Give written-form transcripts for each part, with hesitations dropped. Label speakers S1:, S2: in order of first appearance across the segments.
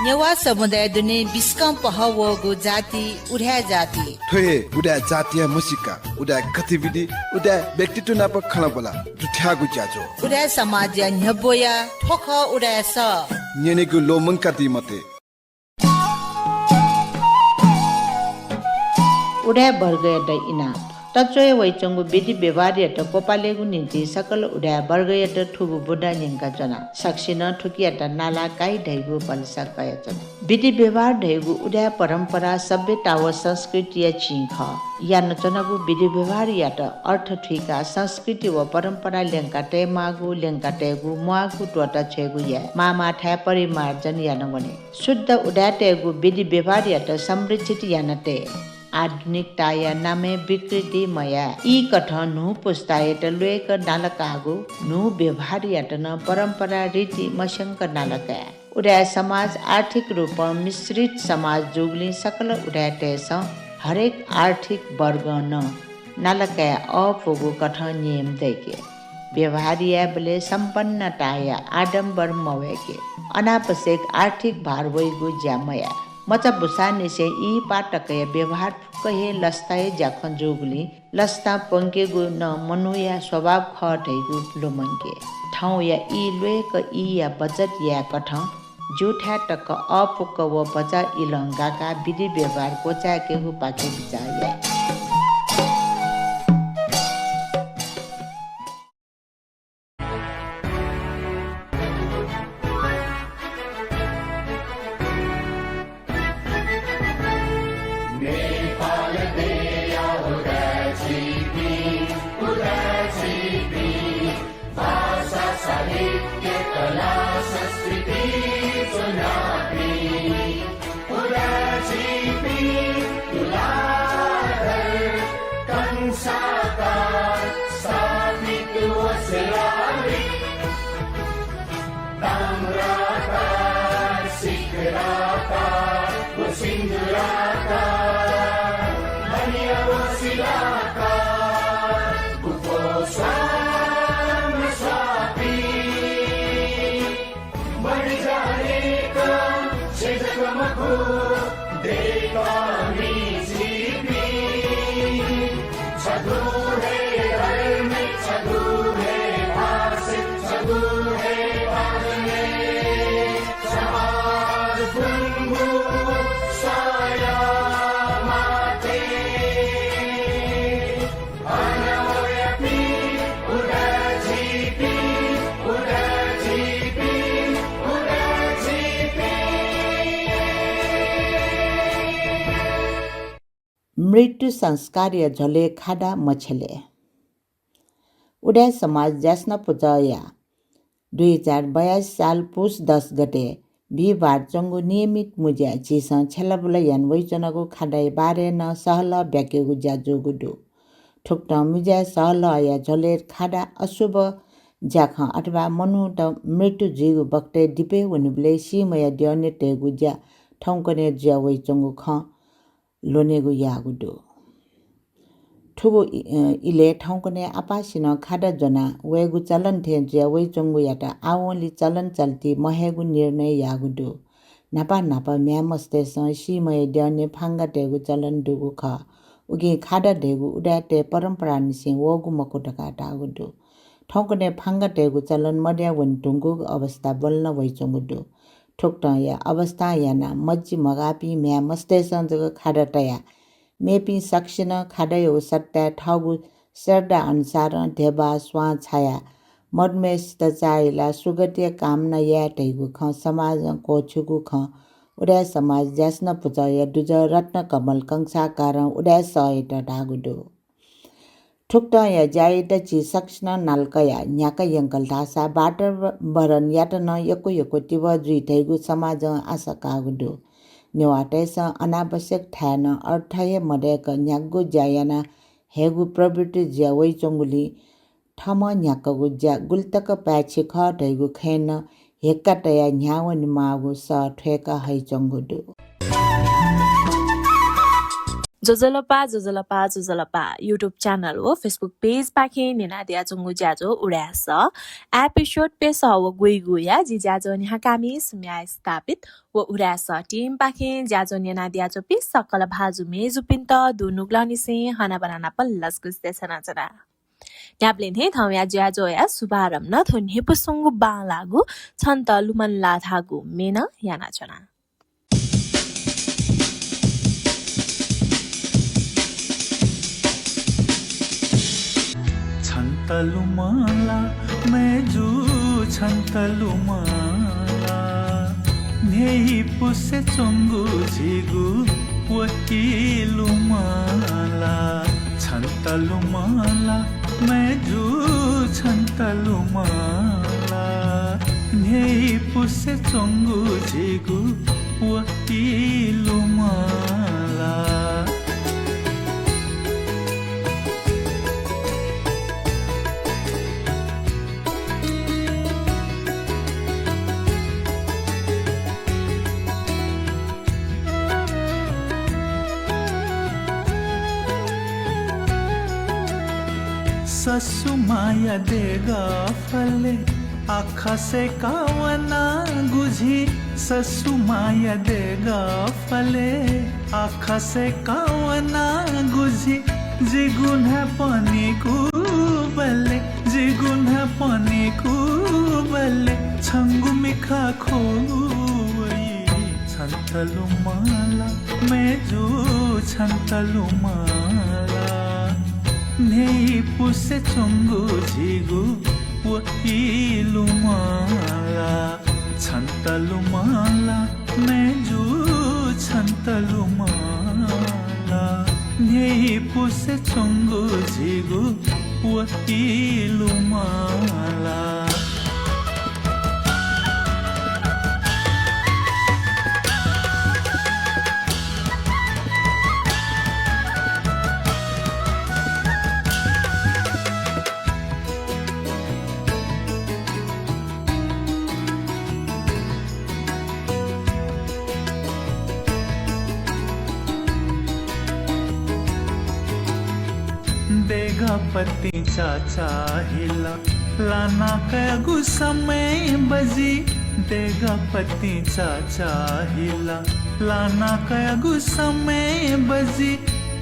S1: नेवा समुदाय दुने बिस्कम पहवगु जाति उड्या जाति
S2: ठोहे उडा जातीय मुसिका उडा गतिविधि उडा व्यक्तित्व नाप खला बोला जुठ्यागु ज्याजो
S1: उड्या समाज न्यबोया ठोख उड्या स
S2: नेनेगु लोमंका ति मते
S3: उड्या वर्ग यट इना तचोय वैचंगु विधि व्यवहार यट कोपालेगु निम्ति सकल उड्या वर्ग यट ठुगु बुढा निंका जना सक्सिन ठुकी यट नाला काई ढैगु पलसा कय जना विधि व्यवहार ढैगु उड्या परम्परा सभ्यता व संस्कृति चिंख या नचनगु विधि व्यवहार यट अर्थ ठिका संस्कृति व परम्परा लेंका टे मागु लेंका टेगु मुआगु टोटा छेगु या मामा ठा परिमार्जन या नगने शुद्ध उड्या टेगु विधि व्यवहार यट संरक्षित या नटे आधुनिकता या नामे विकृति मया ई कथ नु पुस्तायट लुएक नालकागु नु व्यवहार यटन परम्परा रीति मशंक नालका उड्या समाज आर्थिक रूप मिश्रित समाज जुगली सकल उड्या टेस हरेक आर्थिक वर्ग न नालका अपुगु कथ नियम देके व्यवहार या बले संपन्नता या आडम्बर मवेके अनावश्यक आर्थिक भार वैगु ज्यामया मचा बुसाने से ई पाटकय व्यवहार फुकहे लस्ताए जाखन जोगली लस्ता पंकेगु न मनुया स्वभाव खटैगु लोमंके ठाउँ या ई लुएक ई या बचत या कठ जुठा टक अपुक व बचा इलंगाका विधि व्यवहार कोचाके हु पाके बिचाया मृत्यु संस्कार्य झले खाडा मछले उड्या समाज जास्न पुजया 2022 साल पुस 10 गते बिहिबार चंगु नियमित मुज्या चिस छेलाबुला यान वैचनको खाडाई बारे न सहल ब्याकेगु ज्याजोगुडु ठुक्ट मुज्या सहल या झलेर खाडा अशुभ ज्याख अथवा मनु त मृत्यु जिगु बक्ते दिपे वनुबले सिमया दिउने टेगु ज्या ठौकने ज्या वैचंगु ख लोनेगु यागुडु ठुगु इले ठाउँकने आपासिन खाडा जना वेगु चलन थे ज्या वैचंगु याटा आवली चलन चल्ती महेगु निर्णय यागुडु नापा नापा म्यामस्ते सिमय द्याउने फाङ्गा टेगु चलन दुगु ख उगे खाडा ढेगु उड्याटे परम्परा निसे वगु मकोटका टागुडु ठाउँकने फाङ्गा टेगु चलन मड्या वन्तुगु अवस्था बल्न वैचंगुडु ठोक्ट या अवस्था याना मज्जी मगापी म्या मस्ते संजग खाडा टया मेपी सक्सिन खाडयो सट्टा ठागु श्रद्धा अनुसार ढेबा स्वा छाया मदमेस त चाइला सुगतिय कामना या टैगु ख समाज कोछुगु ख उड्या समाज ज्यास्न पुजय दुज रत्न कमल कंसा कारण उड्या सयट ढागुडो ठुक्ट या जाइत ची सक्ष्न नालकया न्याका यंकल धासा बाटर बरन याटन यको यको तिव जुइ थैगु समाज आशा कागुडो नेवाटेस अनावश्यक ठान अर्थय मडेक न्यागु ज्यायाना हेगु प्रवृत्ति ज्या वैचंगुली ठम न्याकगु ज्या गुल्तक प्याछि ख ढैगु खैन हेक्काटया न्यावनि मागु स ठेका हैचंगुडो
S4: जोजलपा युट्युब च्यानल हो फेसबुक पेज पाखे निनादिया चुंगु ज्याजो उड्यास एपिसोड पेस हो गुइगुया जी ज्याजो निहाकामी सुम्या स्थापित व उड्यास टीम पाखे ज्याजो निनादिया चो पिस सकल भाजु मेजु पिन्त दुनुग्लनिसे हना बनाना पल्लस गुस्ते छनाचना न्याप्लेन हे थौया ज्याजो या सुभारम न थुन हेपुसुंगु बालागु छन्त लुमन लाथागु मेन यानाचना
S5: छन्तलुमाला मेजु छन्तलुमाला नेही पुसे चोंगु झिगु वकिलुमाला छन्तलुमाला मेजु छन्तलुमाला नेही पुसे चोंगु झिगु वकिलुमाला ससु माया देगा फले आखा से कावना गुझी ससु माया देगा फले आखा से कावना गुझी जिगुन है पानी कुबले जिगुन है पानी कुबले छंगु मिखा खोई छन्तलु माला मेजु छन्तलु माला नेही पुसे चोंगु झिगु वकिलुमाला छन्तलुमाला मेजु छन्तलुमाला नेही पुसे चोंगु झिगु वकिलुमाला देगा पति चाचा हिला लाना कगु समय बजी देगा पति चाचा हिला लाना कगु समय बजी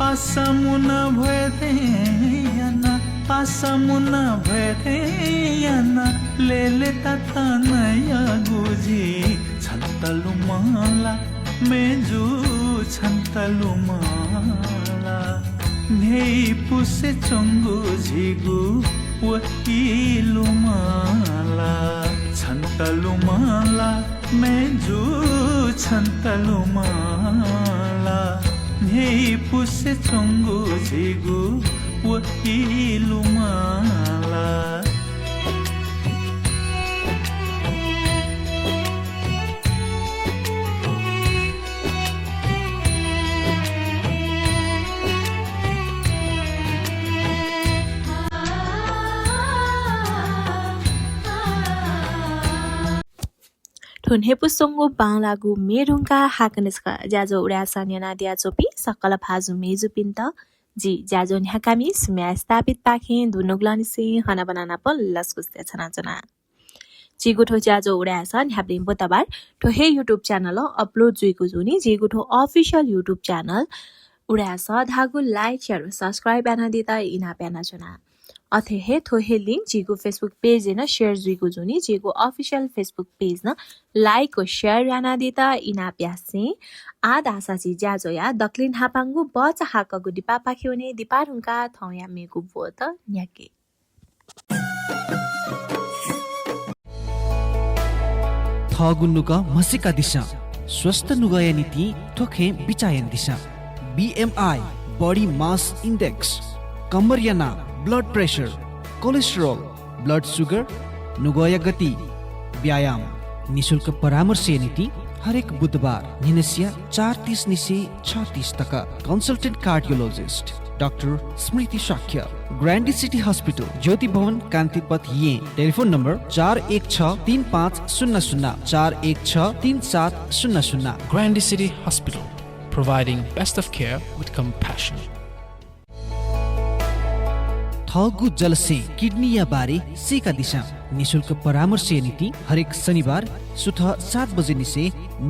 S5: आसमुना भयना आसमुना भयना ले ता नया गुजी छन्तलुमाला मेजु छन्तलुमाला नेही पुसे चोंगु झिगु वकिलुमाला छन्तलुमाला मेजु छन्तलुमाला नेही पुसे चोंगु झिगु वकिलुमाला
S4: थुन हेपुसुंगु बांलागु मेरुंका हाकनिस्का ज्याजो उड्यासा निनादिया चोपी सकल भाजु मेजु पिन्त जी ज्याजो न्याकामी सुम्या स्थापित पाखे दुनुग्लनिसे हना बनाना पल्लस गुस्ते छनाचना जिगुठो ज्याजो उड्यासा न्याप्लिन बोतबार ठो हे युट्युब च्यानल अपलोड जुइगु जुनी जिगुठो अफिसियल युट्युब च्यानल उड्यासा धागु लाइक शेयर सब्स्क्राइब याना दिता इना प्याना चना अथे हे थो हे लिंक जिगु फेसबुक पेज न शेयर जुइगु जुनी जिगु अफिसियल फेसबुक पेज न लाइक को शेयर याना दिता इना प्यासे आद आसाची ज्याजो या दक्लिन हापांगु बच हाकगु दिपा पाख्योने दिपारुंका थौया मेगु बोत न्याके
S6: थगुन्नुका मसिका दिशा स्वस्थ नुगया नीति थोखे बिचायन दिशा BMI बॉडी मास इंडेक्स कमरियाना blood pressure cholesterol blood sugar नुगया गति व्यायाम निशुल्क परामर्श नीति हरेक बुधबार निनेसिया 4:30 निसे 6:30 तक consultant cardiologist doctor Smriti Shakya Grande city hospital Jyoti Bhawan Kantipath ये telephone number 41635000 41633700 Grande city hospital
S7: providing best of care with compassion.
S6: थगु जलसे किडनी या बारे सेका दिशा निशुल्क परामर्श नीति हरेक शनिबार सुबह 7 बजे निसे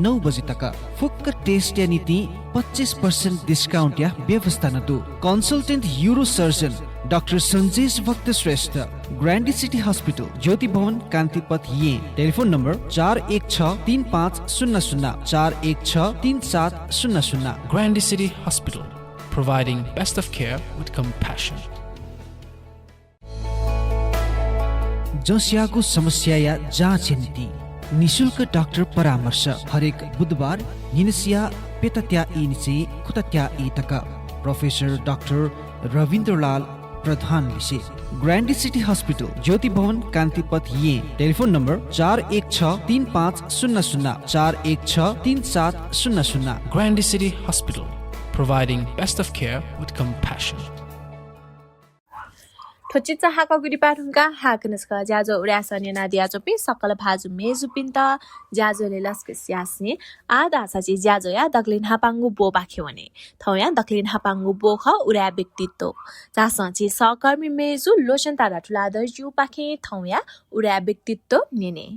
S6: 9 बजे तक फुक्क टेस्ट या नीति 25% डिस्काउंट या व्यवस्था न दो consultant euro surgeon doctor Sanjesh भक्त श्रेष्ठ ग्रैंडी सिटी हॉस्पिटल ज्योति भवन कांतिपथ ये telephone number 41635000 41633700
S7: Grandy City Hospital, providing best of care with compassion.
S6: जसियाको समस्या या जाँच नीति निशुल्क डाक्टर परामर्श हरेक बुधबार हिनसिया पेतत्या इनिचे खुतत्या इतक प्रोफेसर डाक्टर रविन्द्रलाल प्रधान विषय ग्रैंडी सिटी हॉस्पिटल ज्योति भवन कांतिपथ ये telephone number 41635000 41633700
S7: Grandy City Hospital, providing best of care with compassion.
S4: ठोचिचा हाका गुडिपाठुङका हाकनस्का ज्याजो उड्यासन्य नादिया चोपी सकल भाजु मेजु पिन्त ज्याजोले लस्के स्यास्ने आदा साची ज्याजो या दक्लिन हापाङ्गु बो बाखे भने थौया दक्लिन हापाङ्गु बो ख उड्या व्यक्तित्व जासची सहकर्मी मेजु लोसन तारा ठुलादर जु पाखे थौया उड्या व्यक्तित्व नेने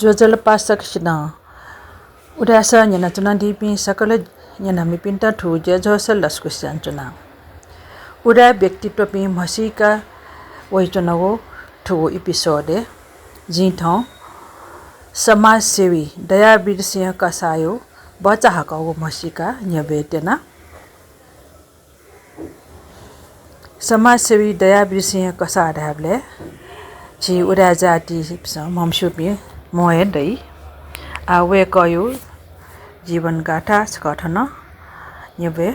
S8: जोजल पासक सिना उड्यासा न्यना चुना दिपि सकल न्यना मि पिन्त ठु ज्याजोसल लस्को स्यान्चुना उडा व्यक्तित्व पे मसीका वैचनगो ठो एपिसोड जिठौ समाज सेवी दयावीर सिंह कसायो बच्चा हकगो मसीका न्यबेटेना समाज सेवी दयावीर सिंह कसा ढाबले छि उडा जाति ममसुपि मोहे दै आवे कयो जीवन गाथा गठन न्यबे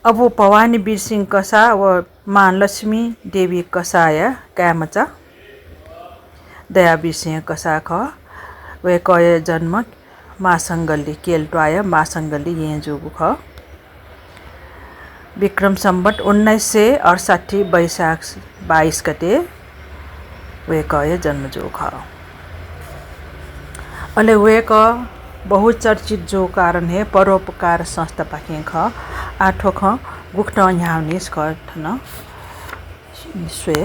S8: अब भवानी वीर सिंह कसा व महालक्ष्मी देवी कसाया कामचा दयावीर सिंह कसा ख वे कय जन्म मासंगली केलटवाय मासंगली येजुगु ख विक्रम संवत 1968 वैशाख 22 गते वे कय जन्म जो ख अले वे क बहुचर्चित जो कारण है परोपकार संस्था पाखे ख आठो ख गुख्ट न्याउने स्कर्टन स्वे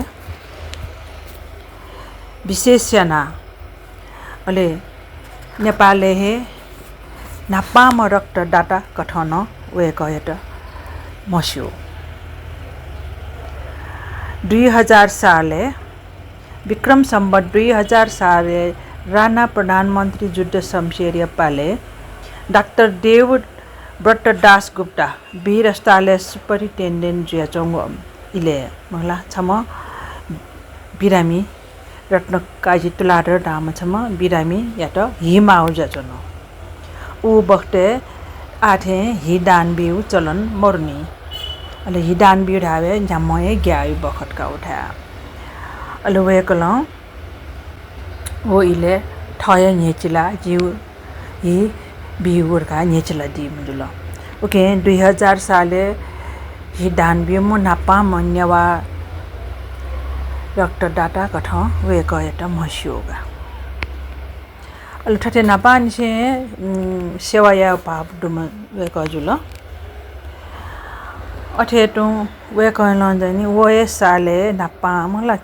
S8: विशेषना अले नेपालले हे नापाम रक्त डाटा कठन वे कयट मस्यो 2000 साले विक्रम संवत 2000 साले राणा प्रधानमन्त्री जुद्ध शमशेर पाले डाक्टर देव ब्रट दास गुप्ता वीर स्टाले सुपरिटेन्डेन्ट ज्याचोङ इले मला छम बिरामी रत्न काजी तुलाडर दाम छम बिरामी यात हिमाउ ज्याचोन उ बखते आठे हिदान बिउ चलन मर्नी अले हिदान बिउ ढावे झमय ग्याउ बखत का उठा अले वेकल वो इले ठय नेचिला जिउ हि बिउरका नेचला दि मुजुल ओके 2000 साले हि दान बिमो नापा मन्यवा रक्त डाटा कठ वे कयटा मस्योगा अलठटे नापा निसे सेवाया पाप दुम वे कजुल अठेटु वे कयलन जनि ओए साले नापा मला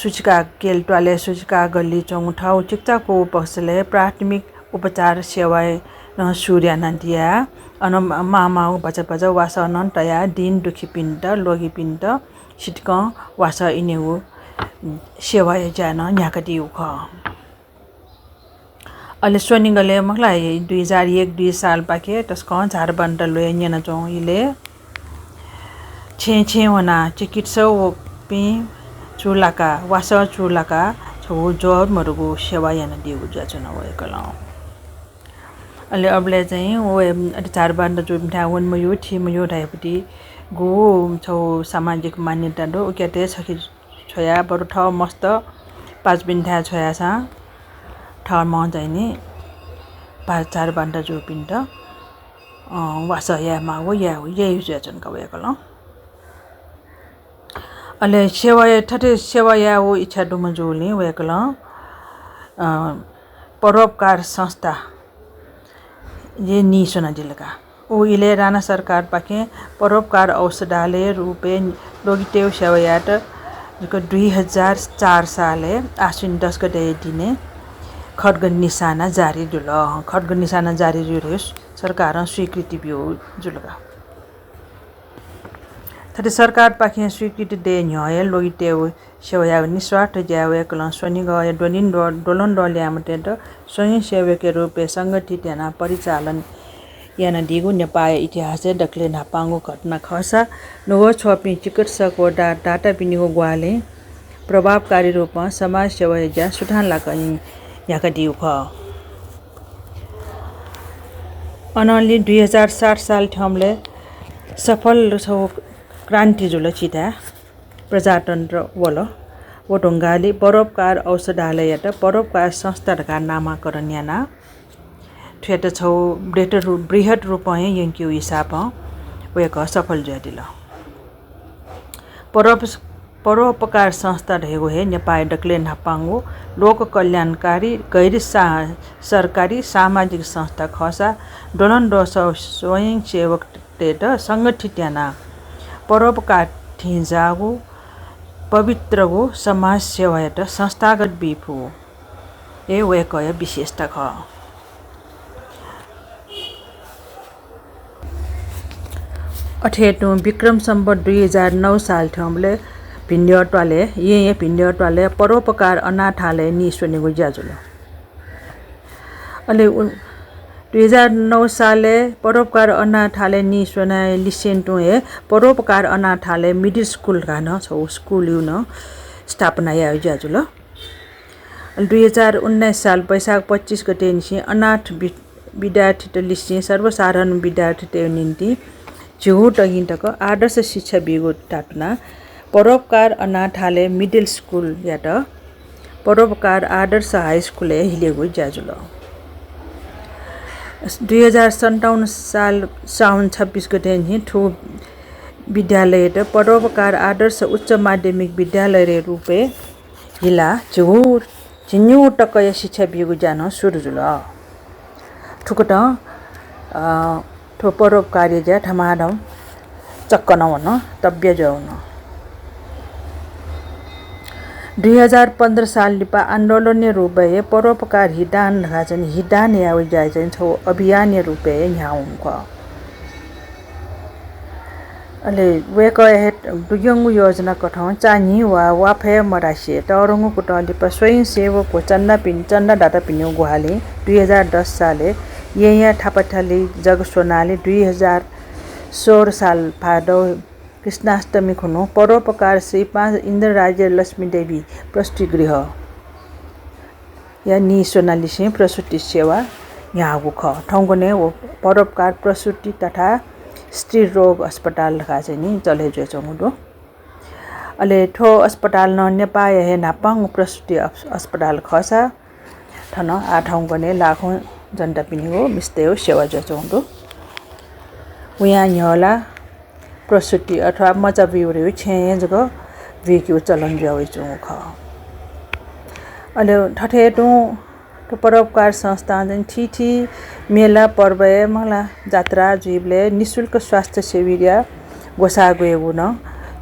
S8: सूचका केलटवाले सूचका गल्ली चौठाउ चिक्चाको पसले प्राथमिक उपचार सेवाए न सूर्य नदिया अन मामा बचा बचा वास अनन्तया दिन दुखी पिण्ड लोगी पिण्ड सिटक वास इनेउ सेवाए जान न्याकटी उख अले सोनिगले मलाई 2001-2 साल पाके तस्क झारबन्द लोय न्यन चौ इले छे वना चिकित्सा पि चुलाका वास चुलाका छौ जोर मरुगो सेवा यान दिउ जाचन वयकला अले अबले चाहिँ ओ झारबन्द जो मिठावन मयो छि मयो ढाइपति गो छौ सामाजिक मान्यता दो ओकेते छकि छया बरु ठ मस्त 5 बिन्ठा छया सा ठ म चाहिँ नि 5 झारबन्द जो पिन्ट वास या मागो या ये जाचन का वयकला अले सेवा ठटे सेवा या ओ इच्छा दुम जोले वयकला परोपकार संस्था ये नी सोना जिलका ओ इले राणा सरकार पाके परोपकार औषधालय रूपे लोगिटेव सेवायात जको 2004 साले आश्विन 10 गते दिने खड्ग निशाना जारी जुल खड्ग निशाना जारी जुल सरकार स्वीकृति बियो जुलका थते सरकार पाखे स्वीकृति दे न्याय लोगिटेव सेवाया निस्वार्थ ज्यावे कलन स्वनि गय दोलिन दोलन डल्यामते त स्वयं सेवक के रूपे संगठित याना परिचालन याना दिगु नेपाल इतिहास दक्ले नापांगो घटना खसा नो छोपी चिकित्सक व डाटा पिनिगो ग्वाले प्रभावकारी रूपमा समाज सेवा ज्या सुठान लाकनि याका दिउ ख अनली 2060 साल ठमले सफल छौ क्रान्ति जुल छिटा प्रजातन्त्र वल वो ढुङ्गाले परोपकार औषधालय त परोपकार संस्थाका नामाकरण याना ठेट छौ बृहत रूप यङ्क्यु हिसाब वेक सफल ज्यादिल परोपकार संस्था रहेको हे नेपाल डक्ले नापाङ्गो लोक कल्याणकारी गैर सरकारी सामाजिक संस्था खसा डोलन डोस स्वयं सेवक टेट संगठित याना परोपकार ठिजागो पवित्रगो समाज सेवायत संस्थागत बिफु ए वेकय विशेषता ख अठेटो विक्रम सम्वत 2009 साल ठमले भिन्डटवाले ये भिन्डटवाले परोपकार अनाथालय निस्वनेगो ज्याजुल अले 2009 साले परोपकार अनाथालय निस्वना लिसेन्टो हे परोपकार अनाथालय मिडल स्कुल गान छौ स्कुल युन स्थापना या ज्याजुल 2019 साल वैशाख 25 गते निसी अनाथ विद्यार्थी त लिसे सर्वसाधारण विद्यार्थी ते निम्ति झुट अगिन्तक आदर्श शिक्षा बिगो टाटना परोपकार अनाथालय मिडल स्कुल या त परोपकार आदर्श हाई स्कुल हिलेगो ज्याजुल 2057 साल साउन 26 गते नि ठो विद्यालय त परोपकार आदर्श उच्च माध्यमिक विद्यालय रे रूपे हिला झिन्यु टकय शिक्षा बिगो जान सुरु जुल ठुकट ठो परोपकारी ज्या ठमाडम चक्कन हुन तब्य जाउन 2015 साल लिपा आन्दोलनीय रूपे परोपकार हिदान राजन हिदान याव जायजन छौ अभियान रूपे न्याउन क अले वेक हेट दुयंगु योजना कठौ चानी वा वाफे मरासे तरंगु कुटली प स्वयं सेवक को चन्दा डाटा पिन्यो गुहाले 2010 साले यहाँ थापाथाली जग सोनाले 2016 साल भादौ कृष्णाष्टमी खुनु परोपकार श्री 5 इन्द्र राज्य लक्ष्मी देवी प्रसूति गृह या नि सोनाली से प्रसूति सेवा यहाँ ख ठौगने वो परोपकार प्रसूति तथा स्त्री रोग अस्पताल रखा चाहिँ नि चले जोचंगुदो अले ठो अस्पताल न नेपाल हे नापाङ प्रसूति अस्पताल खसा ठन आ ठौगने लाखौं जनता पिनिगो मिस्तेओ सेवा जोचंगुदो उया न्योला प्रसूति अथवा मचा बिउरे छेजको विक्यु चलन जावे छु ख अले ठठेटो तो परोपकार संस्था जन ठीठी मेला पर्व मला जात्रा जीवले निशुल्क स्वास्थ्य सेविया गोसा गएको न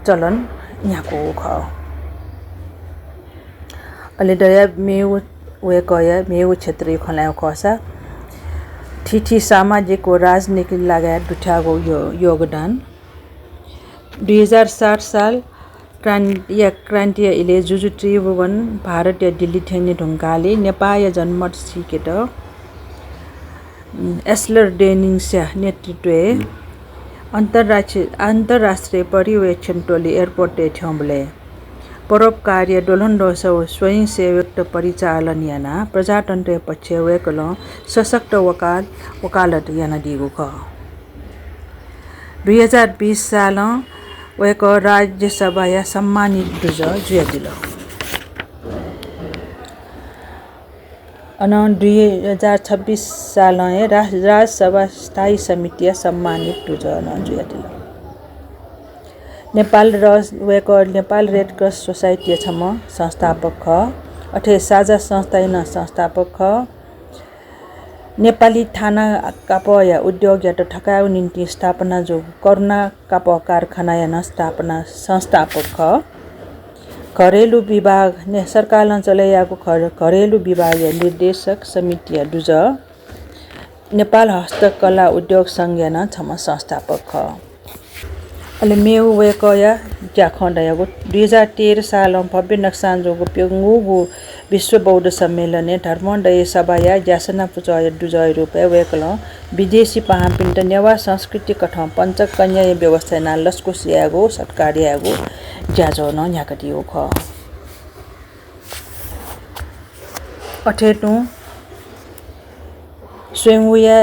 S8: चलन यहाँको ख अले दया मेउ वेकय मेउ क्षेत्रीय खलाउ खसा ठीठी सामाजिक व राजनीतिक लगायत दुठाको योगदान 2060 साल क्रान्तिय इले जुजु त्रिभुवन भारतीय दिल्ली ठेनी ढुङ्गाले नेपाल जन्म सिकेट एस्लर डेनिङ्स्या नेतृत्व अन्तर्राष्ट्रिय पर्यवेक्षण टोली एयरपोर्ट ठ्याम्बले परोपकार्य डोलनडोस स्वयं सेवक परिचालन याना प्रजातन्त्र पक्ष वेकल सशक्त वकालत याना दिगो ख 2020 साल वेक राज्यसभा या सम्मानित दुज जुयादिल अन 2026 साल राज्यसभा स्थायी समिति सम्मानित दुज न जुयादिल नेपाल रेड क्रस सोसाइटी छम संस्थापक ख अठे साझा संस्था न संस्थापक ख नेपाली थाना काप या उद्योग या ठकाउ निम्ति स्थापना जो करुणा काप कारखाना या स्थापना संस्थापक ख घरेलु विभाग ने सरकारले चलाएको घरेलु विभाग या निर्देशक समिति या दुज नेपाल हस्तकला उद्योग संघ या छम संस्थापक ख अहिले मेउ वेकया ज्याखण्ड यागो 2013 साल भव्य नक्सान जोगो प्यंगु विश्व बौद्ध सम्मेलन धर्मण्डय सभा या ज्यासना पुजय दुजय रुपे वेकल विदेशी पहापिन्ट नेवा संस्कृति कठम पञ्चकन्या व्यवस्था ना लस्को सियागो सत्कार यागो ज्याजो न न्याकटी हो ख अठेटु स्वयंवुया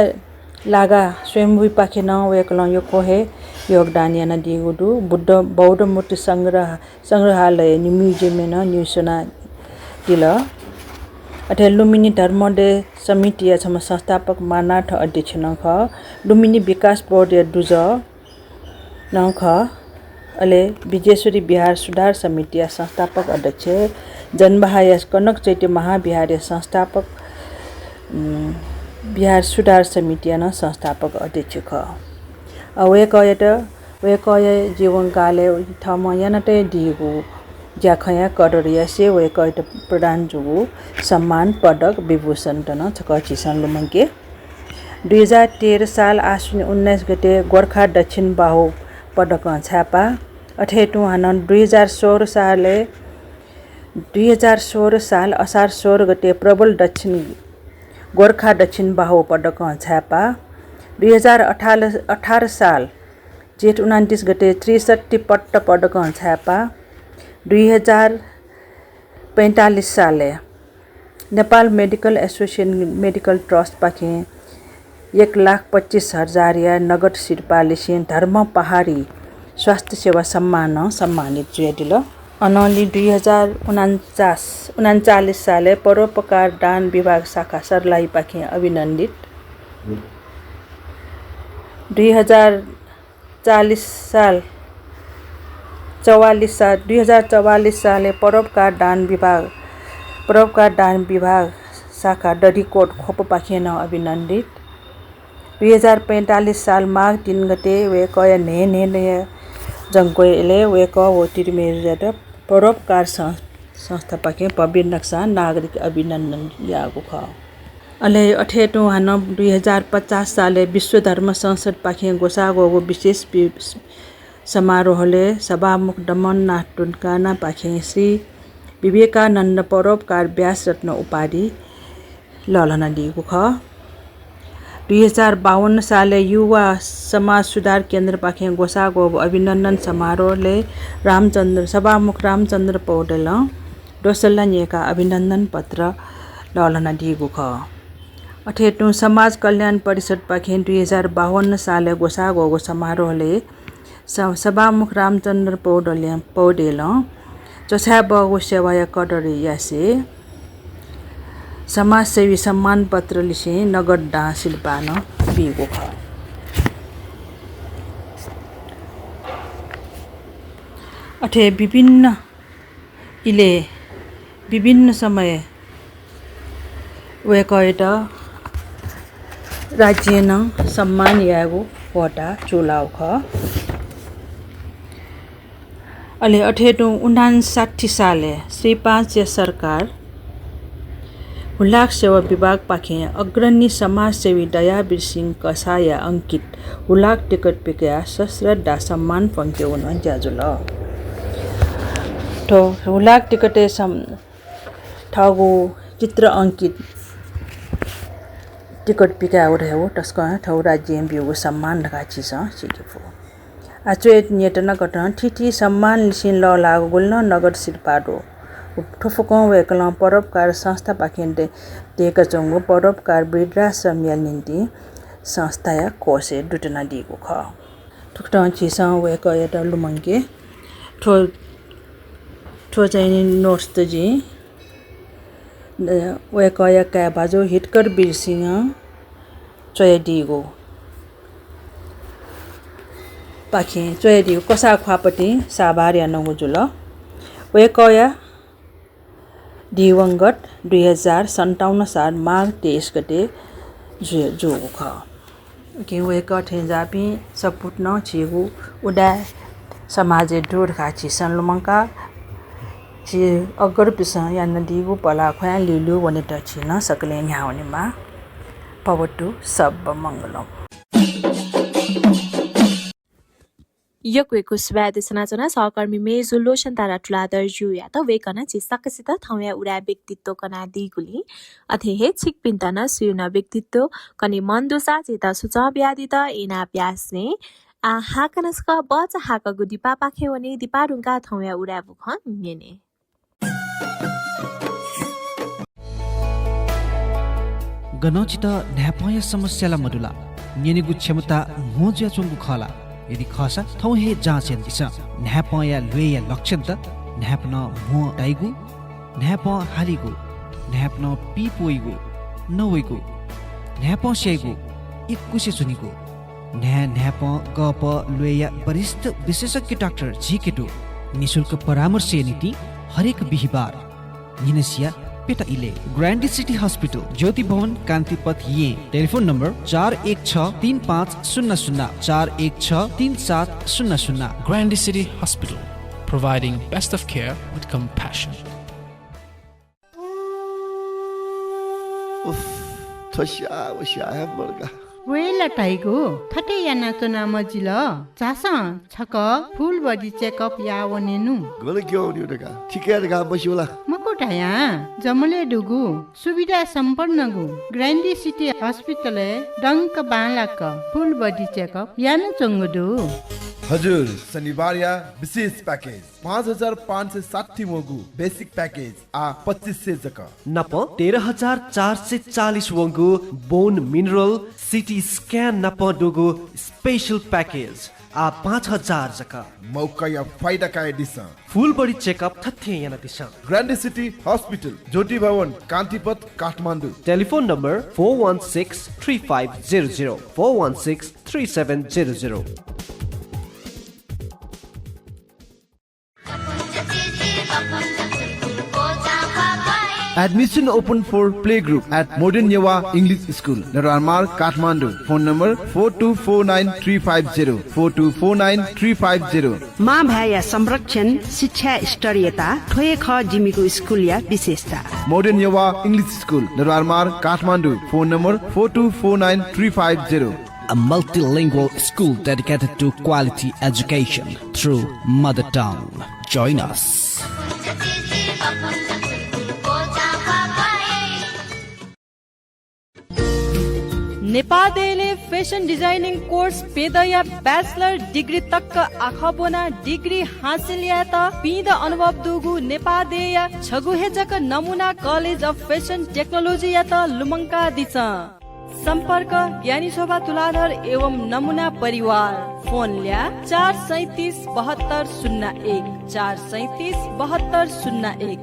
S8: लागा स्वयंवुई पाखे न वेकल यो कोहे योगदान याना दिगुडु बुद्ध बौद्ध मूर्ति संग्रहालय नि म्युजियम न न्युसना दिल अथे लुम्बिनी धर्मडे समिति या छम संस्थापक मानाठ अध्यक्ष न ख लुम्बिनी विकास बोर्ड या दुज न ख अले विजेश्वरी बिहार सुधार समिति या संस्थापक अध्यक्ष जनबहार या कनक चैत्य महाविहार या संस्थापक बिहार सुधार समिति या संस्थापक अध्यक्ष ख वेकय जीवनकाले थम यानटे दिगु ज्याखया कडरिया से वेकय प्रदान जुगु सम्मान पदक विभूषण तन छकचिसन लुमंके 2013 साल आश्विन 19 गते गोर्खा दक्षिण बाहु पदक छापा अठेटु हन 2016 साल असार 16 गते प्रबल दक्षिण गोर्खा दक्षिण बाहु पदक छापा 2018 साल जेठ 29 गते 63 पट्ट पदक छापा 2045 साले Nepal medical association medical trust पाखे 1,25,000 या नगद सिरपालिसी धर्म पहाडी स्वास्थ्य सेवा सम्मानित जुयादिल अनली 2039 साले परोपकार दान विभाग शाखा सरलाई पाखे अभिनन्दित 2044 साले परोपकार दान विभाग शाखा डडीकोट खोप पाखिन अभिनन्दित 2045 साल माघ 3 गते वेकय ने जंकोले वेक वो तिरमेर परोपकार संस्था पाखे पबिर नक्सा नागरिक अभिनन्दन यागु ख अले अठेटु हन 2050 साले विश्व धर्म संसद पाखे गोसागो विशेष समारोहले सभामुख दमन नाथ टुनकाना पाखे श्री विवेकानन्द परोपकार व्यास रत्न उपाधि ललना दिएको ख 2052 साले युवा समाज सुधार केन्द्र पाखे गोसागो अभिनन्दन समारोहले सभामुख रामचन्द्र पौडेल दोसल्ला नेका अभिनन्दन पत्र ललना दिएको ख अठेटु समाज कल्याण परिषद पाखे 2052 साले गोसागो समारोहले सभामुख रामचन्द्र पौडेल चछा बगो सेवाया कडरी यासे समाजसेवी सम्मान पत्र लिसे नगद डा शिल्पान बिगो ख अठे विभिन्न समय वेकयट राज्य न सम्मान यागो वटा चुलाव ख अले अठेटु 59 साले श्री 5 सरकार हुलाक सेवा विभाग पाखे अग्रणी समाजसेवी दयावीर सिंह कसाया अंकित हुलाक टिकट पिकया सश्रद्धा सम्मान पंक्यौन ज्याजुल तो हुलाक टिकटे ठगु चित्र अंकित टिकट पिका हो तस्क ठौ राज्य बिगु सम्मान ढकाछि छ सिकेफो आचुएत नेटना गठन ठिठी सम्मान लिसिन ल लागु गुल्न नगद सिरपाडो ठुफुको वेकल परोपकार संस्था पाखेन्टे तेका चंगु परोपकार वृद्धाश्रम या निम्ति संस्था या कोसे दुटना दिगु ख ठुक्टन छिस वेक यता लुमंके ठो चाहिँ नोट्स त जी वेक या का बाजो हिटकर बिरसिंग चय दिगु पाखे चय दिगु कसा ख्वापटी साबार या नगुजुल वेक या दिवंगत 2057 साल माघ 23 गते जो ख कि वे कठे जापी सपुट न छिगु उडा समाजे डोर खाची सन लुमंका छि अगर पिस या नदीगु पला खोया लिलु वने त छिन सकले यहाँ हुने मा पवटु सब मंगलम
S4: यक्वेको सुवादेशना जना सहकर्मी मेजु लोशन तारा ठुलादर जु या त वेकना छि सकसित थाउया उडा व्यक्तित्व कना दिगुली अथे हे छिक पिन्तना सुयुना व्यक्तित्व कनि मन्दुसा चेता सुचा ब्यादि त इना प्यासने आ हाकनस्का बच हाक गुदी पापाखे वने दिपारुङका थाउया उडा बुख नेने
S6: गनौचित न्यापय समस्याला मडुला नेनेगु क्षमता मोज्या चुंगु खला यदि खसा थौ हे जाँचेन दिस न्यापया लुया लक्षण त न्यापन मो डाइगु न्याप हालिगु न्यापन पिपोइगु नवइगु न्याप सेगु इकुसे सुनिगु न्याप गप लुया वरिष्ठ विशेषज्ञ डाक्टर झिकेटु निशुल्क परामर्श नीति हरेक बिहिबार निनसिया पेटा इले ग्रान्डी सिटी हस्पिटल ज्योति भवन कान्तिपथ ये telephone number 41635000 41633700
S7: Grandy City Hospital, providing best of care with compassion.
S2: थस्या है बर्गा
S9: वेला टाइगो थटे याना तो नाम जिल चासा छक फुल बडी चेकअप या वनेनु
S2: गले क्यों नि उडका ठिकै रगा बस्योला
S9: मकोटाया जमले डुगु सुविधा सम्पन्न गु ग्रान्डी सिटी हस्पिटल डंक बालाक फुल बडी चेकअप याना चंगदु
S2: हजुर शनिबार या विशेष पैकेज 5560 वंगु बेसिक पैकेज आ 2500 जका
S10: नप 13440 वंगु बोन मिनरल सिटी स्क्यान नप डुगु स्पेशल पैकेज आ 5000 जका
S2: मौका या फाइदा का दिशा
S10: फुल बडी चेकअप थथे याना दिशा
S2: ग्रान्डी city hospital Jyoti Bhawan Kantipath Kathmandu
S10: telephone number 41635004163700
S2: Admission open for playgroup at Modern Yewa English School, Naranmar, Kathmandu. Phone number 4249350 4249350.
S11: माँ भाया संरक्षण शिक्षा स्तरीयता ठोए ख जिमीको स्कुल या विशेषता
S2: Modern Yewa English School, Naranmar, Kathmandu. Phone number 4249350.
S6: A multilingual school dedicated to quality education through mother tongue. Join us.
S12: नेपालले fashion designing course पेदया bachelor degree तक आखबोना degree हासिल या त पिद अनुभव दुगु नेपालदेया छगुहेजक नमुना कलेज अफ फेसन टेक्नोलोजी या त लुमंका दिछ सम्पर्क ज्ञानी शोभा तुलाधर एवं नमुना परिवार फोन ल्या 4377201 4377201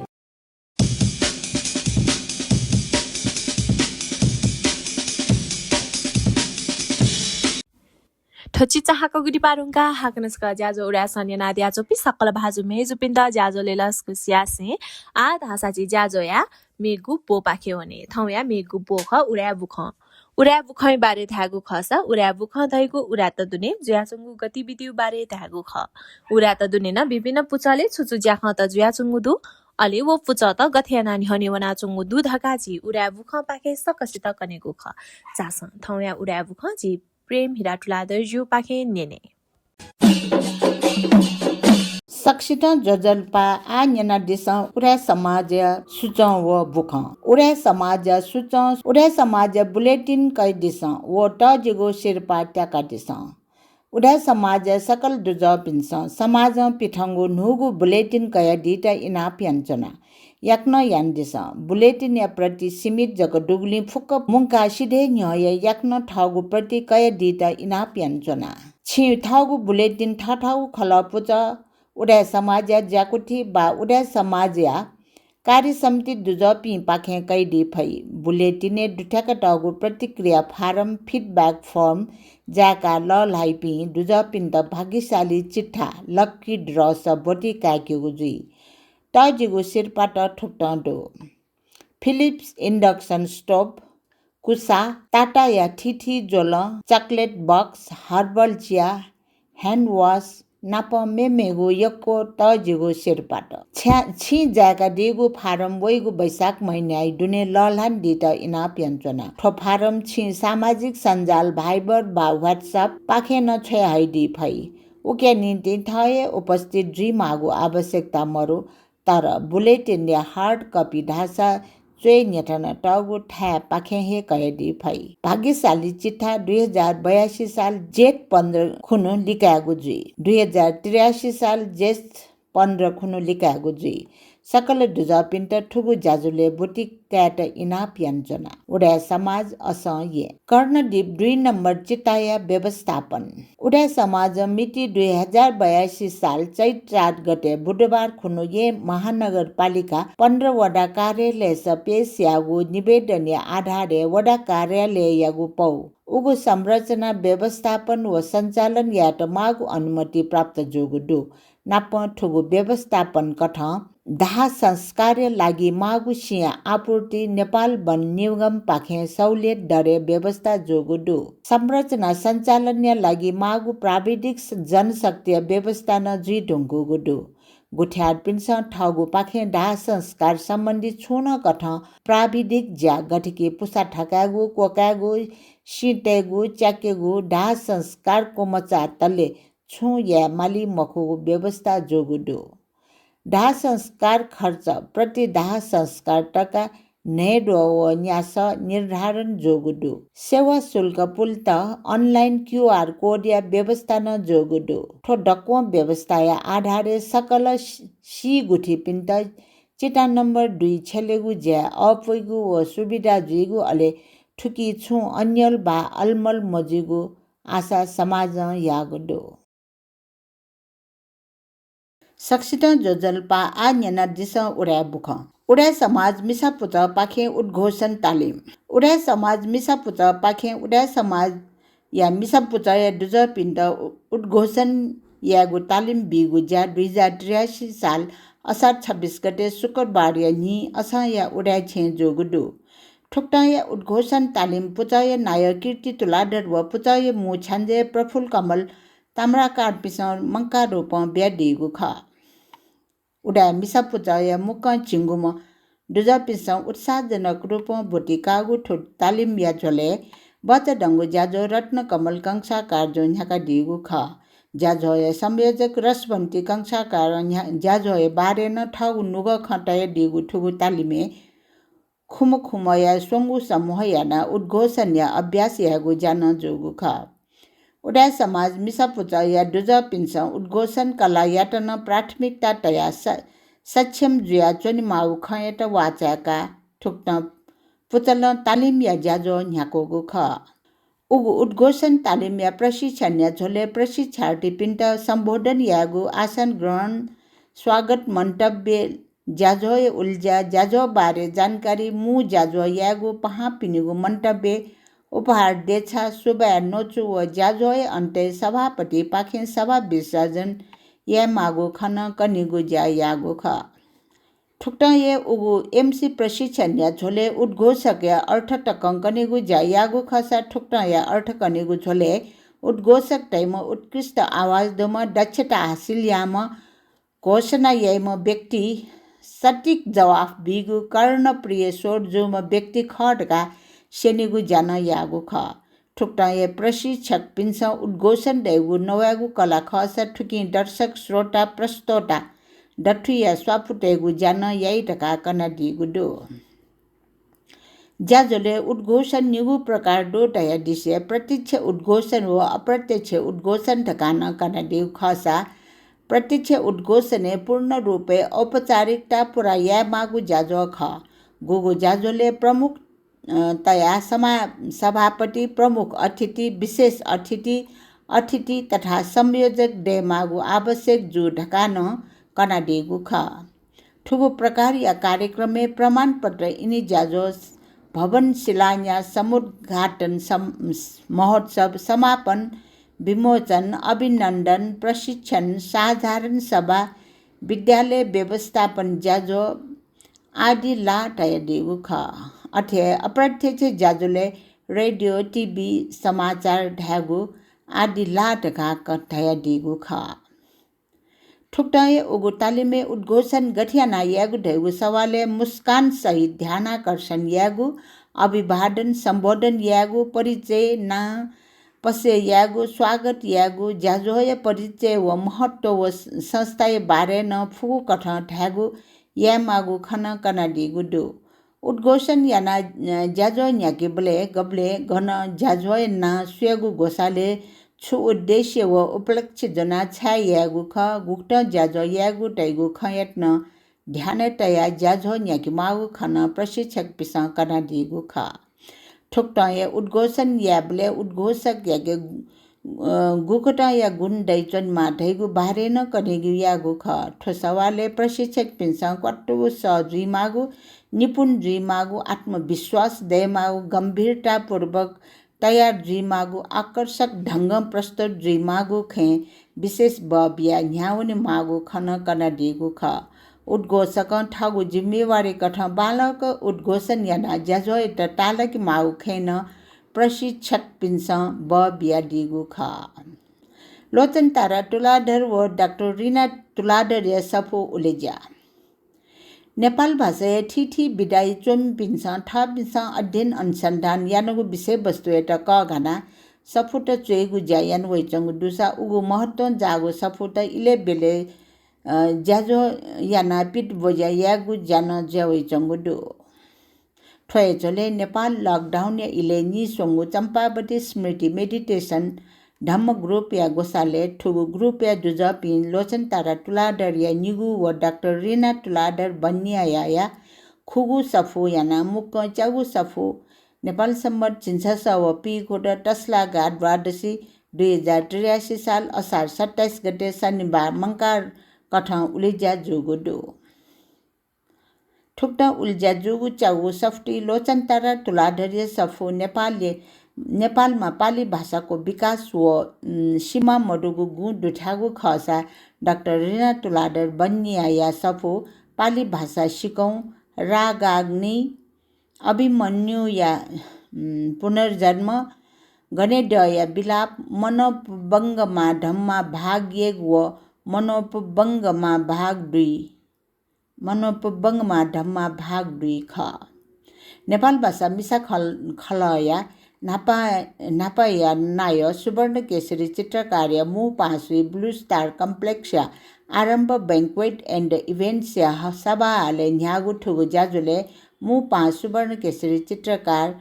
S4: ठची चाहको गुडी पारुङका हाकनस्का ज्याजो उडा सन्य नादिया चोपी सकल भाजु मेजु पिन्दा ज्याजो लेलस्कु स्यासे आ धासाची ज्याजो या मेगु पो पाखे होने थौया मेगु पोख उडा बुखै बारे थागु खसा उडा बुख दैगु उडा त दुने ज्याचुङु गतिविधि बारे थागु ख उडा त दुने न विभिन्न पुचले छुचु ज्याख त ज्याचुङु दु अलि वो पुच त गथ्या नानी हने वना चुङु दु धकाजी उडा बुख पाखे सकसित कनेगु ख चास थौया उडा बुख जी प्रेम हिराटुलादर जु पाखे नेने
S3: सक्षित जजलपा आ न्यना दिस उडा समाज सुचौ व बुख उडा समाज बुलेटिन कै दिस व त जिगो शिरपा ट्याका दिस उडा समाज सकल दुज पिन्स समाज पिठंगु नुगु बुलेटिन कया दिटा इना प्यान्चना याक्न यान्दिस बुलेटिन या प्रति सीमित जग डुगली फुक्क मुंका सिधे न्याय याक्न ठागु प्रति कया दिटा इना प्यान्चना छि ठागु बुलेटिन ठाठाउ खलपुच उडा समाज जाकुठी बा उडा समाज कार्य समिति दुजपी पाखे कैदी फई बुलेटिने दुठ्याक टागु प्रतिक्रिया फारम फिडब्याक फर्म जाका ल लाइपी दुजपिन त भाग्यशाली चिट्ठा लक्की ड्र स बोटी काक्युगु जुई तजिगु शिरपाट ठुक्टडो फिलिप्स इंडक्शन स्टोभ कुसा टाटा या ठिठी जोल चकलेट बक्स हर्बल चिया ह्यान्ड वास नाप मेमेगु यक्को तजिगु शेर्पाट छि जागा दिगु फारम वइगु बैशाख महिना दुने ललान दिट इनाप यन्चना ठो फारम छि सामाजिक सञ्जाल भाइबर बा व्हाट्सएप पाखे न छे हाइडी फै उके निम्ति थए उपस्थित ड्रिमागु आवश्यकता मरु तर बुलेटिन या हार्ड कपी ढासा चोय नेठन टगु ठ्या पाखे हे कयदी फै भाग्यशाली चिठा 2082 साल जेठ 15 खुनु लिकागु जुई 2083 साल जेठ 15 खुनु लिकागु जुई सकल दुजा पिन्ट ठुगु जाजुले बुटी क्याट इनाप यन्जना उडा समाज असंये कर्णदीप 2 नम्बर चिताया व्यवस्थापन उडा समाज मिति 2082 साल चैत 4 गते बुधबार खुनु ये महानगरपालिका 15 वडा कार्यालय पेश यागु निवेदन आधारे वडा कार्यालय यागु पौ उगु संरचना व्यवस्थापन व सञ्चालन यात मागु अनुमति प्राप्त जोगुडु नाप ठुगु व्यवस्थापन कठ दाह संस्कार लागि मागु सिया आपूर्ति नेपाल वन निगम पाखे सहुलियत दरे व्यवस्था जोगुडु संरचना सञ्चालन लागि मागु प्राविधिक जनशक्ति व्यवस्था न जी ढुङ्गु गुडु गुठ्यार पिन्स ठगु पाखे दाह संस्कार सम्बन्धी छुन कठ प्राविधिक ज्या गठकी पुसा ठकागु कोकागु सिटेगु च्याकेगु दाह संस्कार को मचा तले छु या माली मखु व्यवस्था जोगुडु दाह संस्कार खर्च प्रति दाह संस्कार टका नेडो व न्यास निर्धारण जोगुडु सेवा शुल्क पुल्त अनलाइन क्यूआर कोड या व्यवस्था न जोगुडु ठो डक्को व्यवस्था या आधारे सकल सी गुठी पिन्ट चिटा नम्बर 2 छेलेगु ज्या अपुइगु व सुविधा जुइगु अले ठुकी छु अन्यल बा अलमल मजिगु आशा समाज यागुडु सक्षित जोजल्पा आ न्यना दिस उडा बुख उडा समाज मिसापुत पाखे उद्घोषण तालिम उडा समाज मिसापुत पाखे उडा समाज या मिसापुत या दुज पिण्ड उद्घोषण यागु तालिम बिगु ज्या 2083 साल असार 26 गते शुक्रबार या नि असा या उडा छे जोगुडु ठुक्टा या उद्घोषण तालिम पुचय नाय कीर्ति तुलाधर व पुचय मु छन्जे प्रफुल्ल कमल ताम्राकार पिसर मंका रूप ब्याडिगु ख उडा मिसा पुचय मुक चिंगुम दुजा पिस उत्साहजनक रूप भोटिकागु ठुट तालिम या झोले बच डंगु ज्याजो रत्न कमल कंसा कार्जो न्याका दिगु ख ज्याजो संयोजक रसवन्ती कंसा कार ज्याजो बारे न ठगु नुग खटय दिगु ठुगु तालिमे खुम खुमया सोंगु समूह याना उद्घोषण या अभ्यास यागु जान जोगु ख उडा समाज मिसापुच या दुज पिन्स उद्घोषण कला याटन प्राथमिकता तया सक्षम जुया चोनि माउ खयट वाचाका ठुक्न पुचल तालिम या ज्याजो न्याकोगु ख उगु उद्घोषण तालिम या प्रशिक्षण या झोले प्रशिक्षार्थी पिन्ट सम्बोधन यागु आसन ग्रहण स्वागत मन्तव्य ज्याजो उल्जा ज्याजो बारे जानकारी मु ज्याजो यागु पहा पिनिगु मन्तव्य उपहार देछा सुबा नोचु व ज्याजोय अन्ते सभापति पाखे सभा विसर्जन या मागु खन कनिगु ज्या यागु ख ठुक्ट ये उगु एमसी प्रशिक्षण या झोले उद्घोषक या अर्थ टकंकनिगु ज्या यागु खसा ठुक्ट या अर्थ कनिगु झोले उद्घोषक तैम उत्कृष्ट आवाज दम दक्षता हासिल याम घोषणा यम व्यक्ति सटीक जवाफ बिगु कर्णप्रिय स्वर जुम व्यक्ति खडका सेनिगु जान यागु ख ठुक्टा ये प्रशिक्षक पिन्स उद्घोषण दैगु नवागु कला खस ठुकी दर्शक श्रोता प्रस्तोता डठु या स्वाफुटेगु जान याई टका कना दिगु दो ज्याजोले उद्घोषण निगु प्रकार दो तया दिसे प्रत्यक्ष उद्घोषण व अप्रत्यक्ष उद्घोषण ठकान कना दिगु खसा प्रत्यक्ष उद्घोषणे पूर्ण रूपे औपचारिकता पुरा या मागु ज्याजो ख गुगु ज्याजोले प्रमुख तया सभापति प्रमुख अतिथि विशेष अतिथि तथा संयोजक डे मागु आवश्यक जु ढकान कना दिगु ख ठुगु प्रकार या कार्यक्रम में प्रमाण पत्र इनी ज्याजो भवन शिलान्यास समुद्घाटन महोत्सव समापन विमोचन अभिनन्दन प्रशिक्षण साधारण सभा विद्यालय व्यवस्थापन ज्याजो आदि ला तय दिगु ख अथे अप्रत्यक्ष ज्याजुले रेडियो टिभी समाचार ढ्यागु आदि लाटका कथया दिगु ख ठुक्टाए उगु तालिमे उद्घोषण गठियाना यागु ढेगु सवाले मुस्कान सहित ध्यानाकर्षण यागु अभिवादन संबोधन यागु परिचय ना पसे यागु स्वागत यागु ज्याजोय परिचय व महत्व व संस्थाय बारे न फुगु कठ ढ्यागु यामागु खन कनाडी गुडु उद्घोषण याना ज्याजो न्याके बले गबले घन ज्याजोय ना स्वेगु गोसाले छु उद्देश्य व उपलक्ष्य जना छाय यागु ख गुक्त ज्याजो यागु टैगु खयत्न ध्यान तया ज्याजो न्याके मागु खन प्रशिक्षक पिसा कनाडी गु ख ठुक्टाए उद्घोषण याबले उद्घोषक याके गुकटा या गुण दैचन मा ढैगु बारे न कनेगु यागु ख ठोसवाले प्रशिक्षक पिसा कट्टु सजुई मागु निपुण जुई मागु आत्मविश्वास दय मागु गंभीरता पूर्वक तयार जुई मागु आकर्षक ढंग प्रस्तुत जुई मागु खे विशेष बबिया न्याउने मागु खन कनाडीगु ख उद्घोषक ठागु जिम्मेवारी कठ बालक उद्घोषण याना ज्याजो त तालक मागु खेन प्रशिक्षक पिन्स बबिया दिगु ख लोचन तारा तुलाधर व डाक्टर रिना तुलाधर या सफो उलेजा नेपाल भाषा ठिठी विदाई चोम पिन्स ठ पिन्स अध्ययन अनुसन्धान यानगु विषय वस्तु एटा क घना सफुट चेगु ज्यायन वइचंगु दुसा उगु महत्व जागु सफुट इले बेले ज्याजो याना पिट बोजा यागु ज्यान ज्यावइचंगु दु ठोय चले नेपाल लकडाउन या इले नि सोंगु चम्पावती स्मृति मेडिटेशन धम्म ग्रुप या गोसाले ठुगु ग्रुप या जुजपिन लोचन तारा तुलाडर या निगु व डाक्टर रिना तुलाडर बन्या या खुगु सफु याना मुक्क चागु सफु नेपाल सम्मत चिन्सस व पी कोट टस्ला गाड द्वादशी 2083 साल असार 27 गते शनिबार मंकार कठ उलिजा जुगुडु ठुक्टा उलिजा जुगु चागु सफ्टी लोचन तारा तुलाधर सफु नेपालमा पाली भाषाको विकास व सीमा मडुगु गु दुठागु खसा डाक्टर रिना तुलाधर बन्या या सफु पाली भाषा सिकौं रागाग्नि अभिमन्यु या पुनर्जन्म गणेड्य या विलाप मनोपबङ्गमा धम्मा भाग 1 व मनोपबङ्गमा भाग 2 मनोपबङ्गमा धम्मा भाग 2 ख नेपाल भाषा मिसा खलया नापाया नाय सुवर्ण केसरी चित्रकार्य मु पासवी ब्लू स्टार कम्प्लेक्स आरम्भ बैंक्वेट एंड इवेंट्स या सभाले न्यागु ठुगु ज्याजुले मु पास सुवर्ण केसरी चित्रकार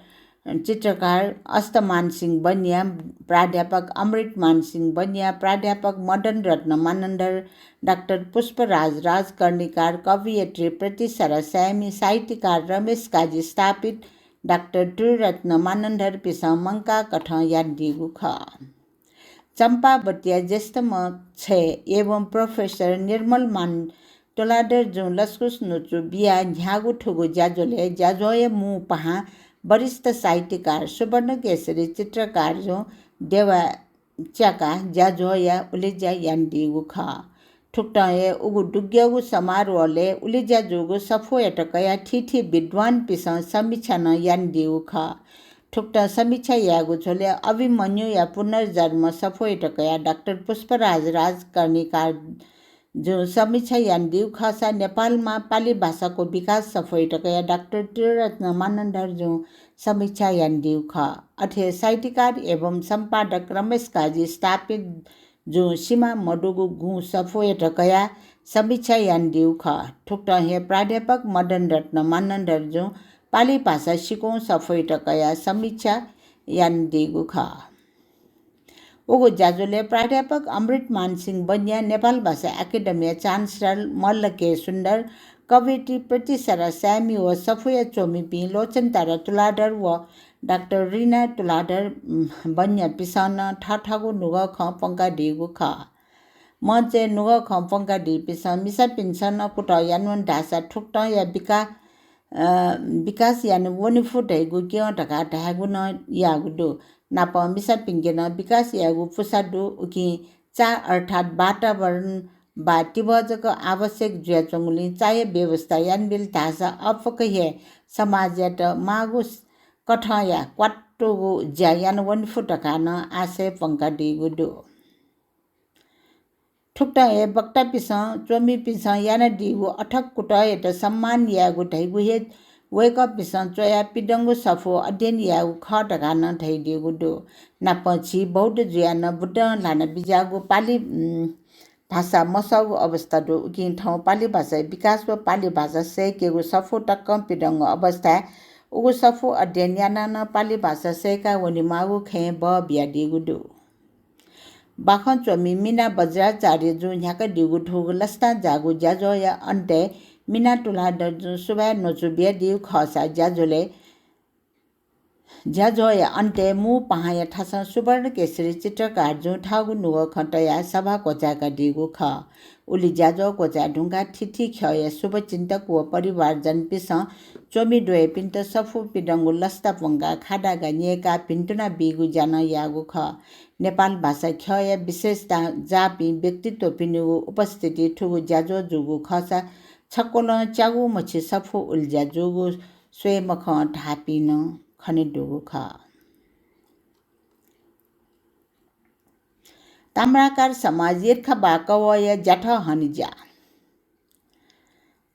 S3: अस्तमान सिंह बनिया प्राध्यापक अमृत मान सिंह बनिया प्राध्यापक मदन रत्न मानंदर डाक्टर पुष्पराज राजकर्णिकार कवियत्री प्रतिसरा सैमी साहित्यकार रमेश काजी स्थापित डाक्टर त्रिरत्न मानंदर पिसा मंका कठ यादिगु ख चंपावतिया ज्येष्ठ छ एवं प्रोफेसर निर्मल मान टोलाडर जो लस्कुस नुचु बिया न्यागु ठुगु ज्याजोले ज्याजोय मु पहा वरिष्ठ साहित्यकार सुवर्ण केसरी चित्रकार जो देवा च्याका ज्याजोया उलिजा यान्दिगु ख ठुक्टाए उगु डुग्यगु समारोहले उलिजा जुगु सफो एटकया ठिठी विद्वान पिसा समीक्षा न यान्दिगु ख ठुक्टा समीक्षा यागु छोले अभिमन्यु या पुनर्जन्म सफो एटकया डाक्टर पुष्पराज राजकर्णिकार जो समीक्षा यान्दिगु खसा नेपालमा पाली भाषाको विकास सफो एटकया डाक्टर त्रिरत्न मानंदर जो समीक्षा यान्दिगु ख अथे साहित्यकार एवं संपादक रमेश काजी स्थापित जो सीमा मडुगु गु सफो एटकया समीक्षा यान्दिगु ख ठुक्टा हे प्राध्यापक मदन रत्न मानंदर जो पाली भाषा सिकौं सफो एटकया समीक्षा यान्दिगु ख उगु ज्याजुले प्राध्यापक अमृत मान सिंह बनिया नेपाल भाषा एकाडेमी चान्सलर मल्ल के सुन्दर कवियत्री प्रतिसरा स्यामी व सफुया चोमिपी लोचन तारा तुलाधर व डाक्टर रिना तुलाधर बनिया पिसान ठाठागु नुग ख पंका दिगु ख म चाहिँ नुग ख पंका दि पिसा मिसा पिन्सन कुट यानुन ढासा ठुक्ट या विकास यानु वनिफुट हेगु के ढका ढागु न यागु दु नाप मिसा पिंगेन विकास यागु फुसादु उकि चा अर्थात वातावरण बा तिबजक आवश्यक ज्याचंगुली चाय व्यवस्था यानबिल तासा अफक हे समाजयात मागुस कठया क्वाट्टोगु ज्यायान वन फुटकान आसे पंका डिगुडु ठुक्टा ए बक्टा पिस चोमी पिस याना डिगु अठक कुट एट सम्मान यागु ढैगु हे वेक पिस चोया पिडंगु सफो अध्ययन यागु खटकान ढै डिगुडु नापछि बौद्ध जुयान बुद्ध लान बिजागु पाली भाषा मसगु अवस्था दो उकिन ठाउँ पाली भाषा विकास व पाली भाषा सेकेगु सफो टक्क पिडंगु अवस्था उगु सफो अध्ययन याना पाली भाषा सेका वनि मागु खे ब बिया डिगुडु बाखन चोमी मिना बज्राचार्य जो ह्याका डिगु ठुगु लस्ता जागु ज्याजो या अन्ते मिना टुला दजु सुबा नचु बिया दिउ खसा ज्याजोले ज्याजो या अन्ते मु पहाया ठासा सुवर्ण केसरी चित्रकार जो ठागु नुगो खटया सभा कोचाका डिगु ख उली ज्याजो कोचा ढुंगा ठिठी खय शुभ चिन्तक व परिवार जन पिस चोमी डोए पिन्त सफु पिडंगु लस्ता पंगा खाडा गानिएका पिन्टुना बिगु जान यागु ख नेपाल भाषा खय विशेषता जापि व्यक्तित्व पिनुगु उपस्थिति ठुगु ज्याजो जुगु खसा छक्कोल च्यागु मछि सफु उल्ज्या जुगु स्वयमख ढापिन खने डुगु ख ताम्राकार समाज यर्ख बाकवय जठ हनिजा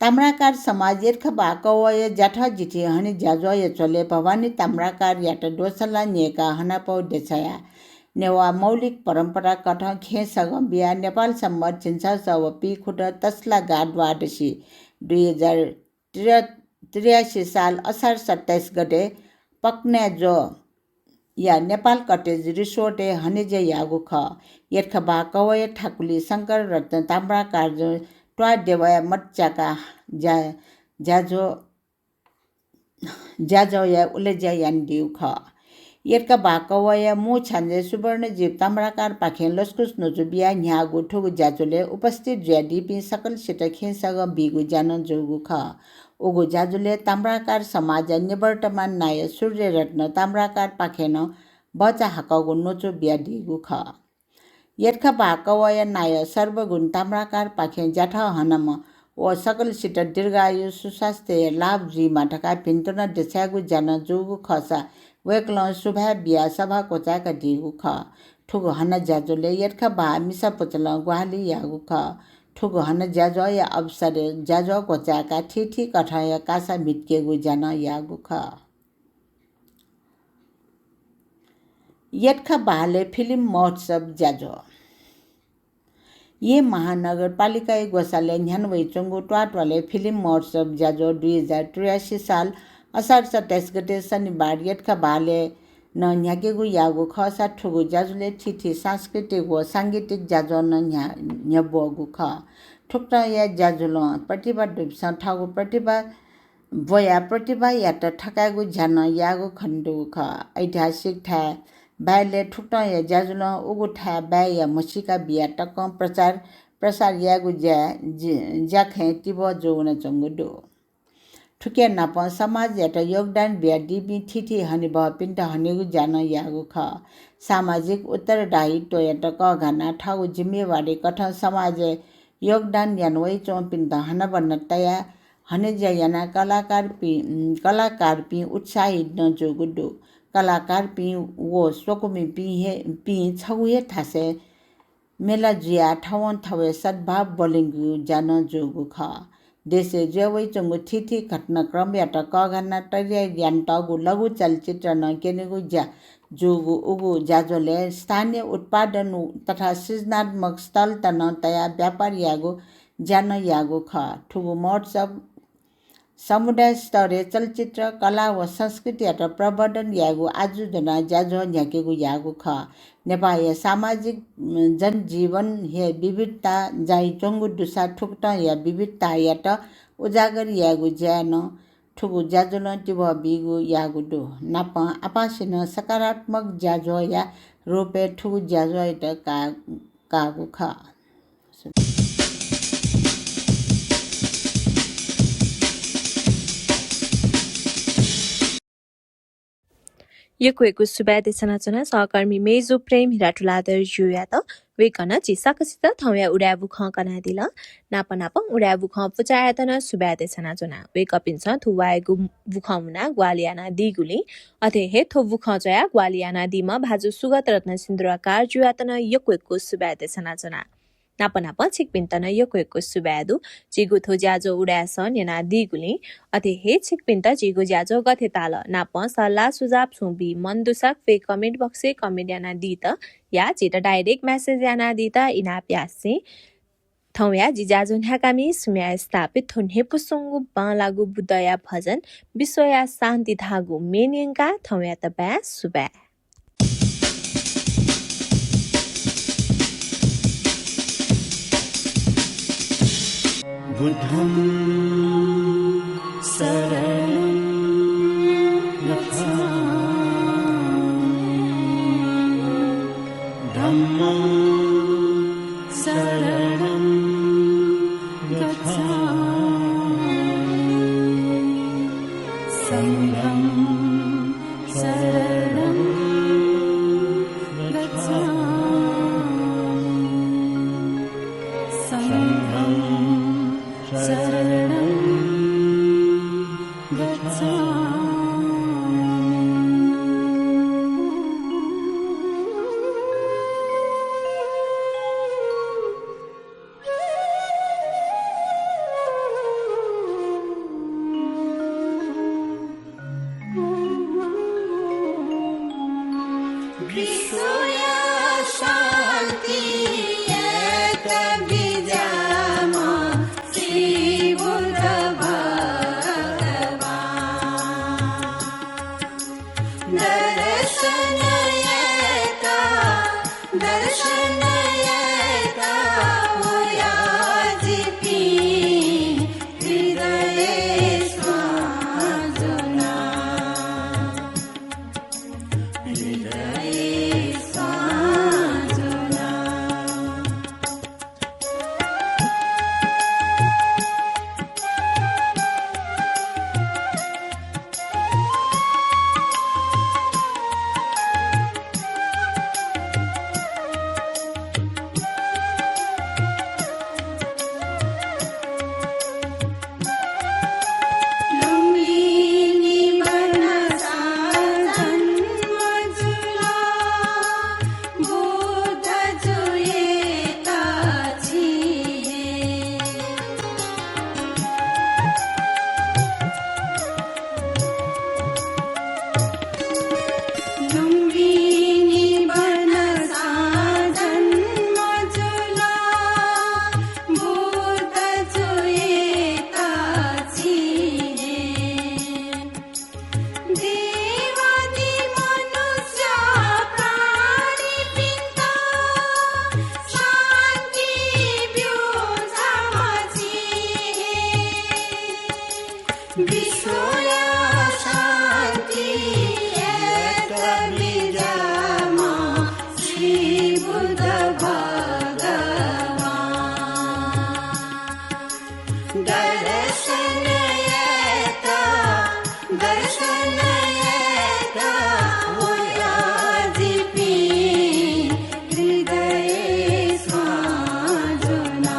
S3: ताम्राकार समाज यर्ख बाकवय जठ जिठी हनिजा जोय चले भवानी ताम्राकार याट डोसला नेका हनापौ देछया नेवा मौलिक परम्परा कठ खेसग बिया नेपाल सम्मत चिन्सा सव पिखुट तस्ला गाडवाडसी 2083 साल असार 27 गते पक्ने जो या नेपाल कटेज रिसोर्टे हनेजे यागु ख यर्ख बाकवय ठाकुली शंकर रत्न ताम्राकार जो ट्वा देवया मच्चाका ज्याजो या उलेजा यान दिउ ख यर्ख बाकवय मु छान्जे सुवर्ण जीव ताम्राकार पाखे लस्कुस नजु बिया न्यागु ठुगु ज्याजोले उपस्थित ज्यादिपि सकल सिट खेसग बिगु जान जोगु ख उगु ज्याजुले ताम्राकार समाज निवर्तमान नाय सूर्य रत्न ताम्राकार पाखेन बचा हकगु नोचो बिया दिगु ख यर्ख बाकवय नाय सर्वगुण ताम्राकार पाखे जाठ हनम ओ सकल सिट दीर्घायु सुस्वास्थ्य लाभ जी माठका पिन्तन देछागु जान जोगु खसा वेक्ल सुभा बिया सभा कोचाका दिगु ख ठुगु हन ज्याजुले यर्ख बा मिसा पुचल ग्वाली यागु ख ठुगु हन ज्याजो या अवसर ज्याजो कोचाका ठिठी कठय कासा मिटकेगु जान यागु ख यर्ख बाले फिल्म महोत्सव ज्याजो ये महानगरपालिका गोसाले न्यानवै चंगु ट्वाटवाले फिल्म महोत्सव ज्याजो 2083 साल असार 27 गते शनिबार यर्ख बाले न न्याकेगु यागु खसा ठुगु ज्याजुले ठिठी सांस्कृतिक व सांगीतिक ज्याजो न न्याबोगु ख ठुक्टा या ज्याजुल प्रतिभा दुप्स ठागु प्रतिभा बोया प्रतिभा यात ठकागु झन यागु खण्डु ख ऐतिहासिक ठा बायले ठुक्टा या ज्याजुल उगु ठा बाय या मसिका बिया टक प्रसार यागु ज्याखे तिबो जोगुन चंगुडु ठुके नाप समाज यात योगदान बिया दिबी ठिठी हनि ब पिन्ट हनेगु जान यागु ख सामाजिक उत्तरदायित्व यात क घना ठागु जिम्मेवारी कठ समाज योगदान यानवै चौ पिन्ट हन बन्न तया हने जयाना कलाकार पि उत्साहित न जोगुडु कलाकार पि वो स्वकुमि पि छगुए थासे मेला जिया ठावन थवे सद्भाव बोलिंगु जान जोगु ख देशे जेवै चंगु ठिठी घटनाक्रम यात कघना तरिया ज्ञान टगु लघु चलचित्र न केनेगु जोगु उगु ज्याजोले स्थानीय उत्पादन तथा सृजनात्मक स्थल तन तया व्यापार यागु जान यागु ख ठुगु महोत्सव समुदाय स्तरीय चलचित्र कला व संस्कृति यात प्रवर्धन यागु आयोजना ज्याजो न्याकेगु यागु ख नेपाल सामाजिक जनजीवन हे विविधता जाई चंगु दुसा ठुक्टा या विविधता यात उजागर यागु ज्यान ठुगु ज्याजोल टिब बिगु यागु दु नाप आपासिन सकारात्मक ज्याजो या रोपे ठुगु ज्याजो यात कागु ख
S4: यो कुएको सुबा देशना चना सहकर्मी मेजो प्रेम हिराटुलादर जुया त वेकन चिसाकसित थौया उड्या बुख कना दिल नाप उड्या बुख पुचायतन सुब्याते छना जोना वेक पिन्छ थुवाएको बुख मुना ग्वालियाना दिगुली अथे हे थो बुख जया ग्वालियाना दिमा भाजु सुगत रत्न सिन्दुरकार जुयातन यको सुब्याते छना जोना नाप छिक पिन्तन यको सुब्यादु चिगु थो ज्याजो उड्यासन याना दिगुली अथे हे छिक पिन्त चिगु ज्याजो गथे ताल नाप सल्लाह सुझाव सुबी मन दुसक फे कमेन्ट बक्से कमेन्ट याना दित या चिट डाइरेक्ट मेसेज याना दित इना प्यासे थौया जिजाजो न्याकामी सुम्या स्थापित थुन्हे पुसुङ्गु बालागु बुद्धया भजन विश्वया शान्ति धागु मेनियंका थौया त ब्या सुब्या
S5: बुद्धं शरणं गच्छामि धम्मं शरणं गच्छामि संघं शरणं गच्छामि संघं शरणं
S13: विश्वया शान्ति यत बीजामा श्री बुद्ध भगवान् दर्शन यता होयाजिपि हृदये स्वाजुना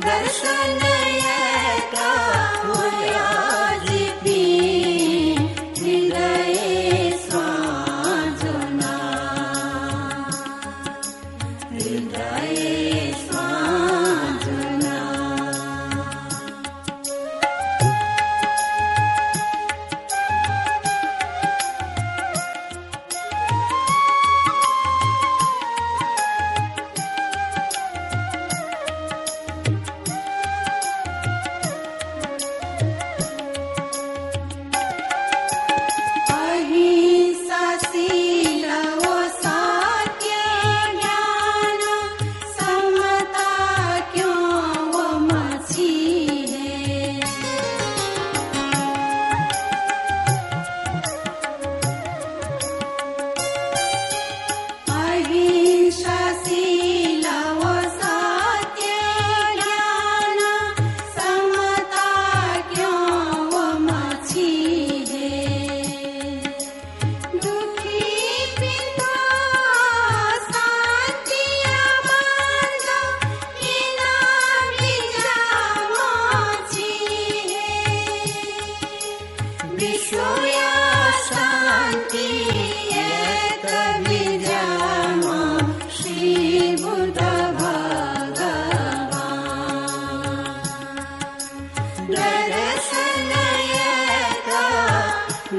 S13: दर्शन येता होयाजिपी हृदय स्वांजना हृदय स्वांजना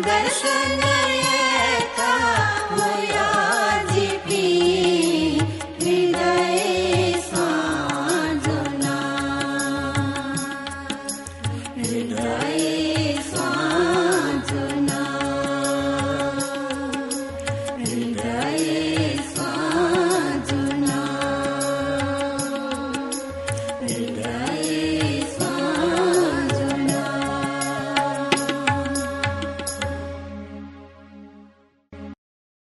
S13: दर्शन येता होयाजिपी हृदय स्वांजना हृदय स्वांजना हृदय स्वांजना हृदय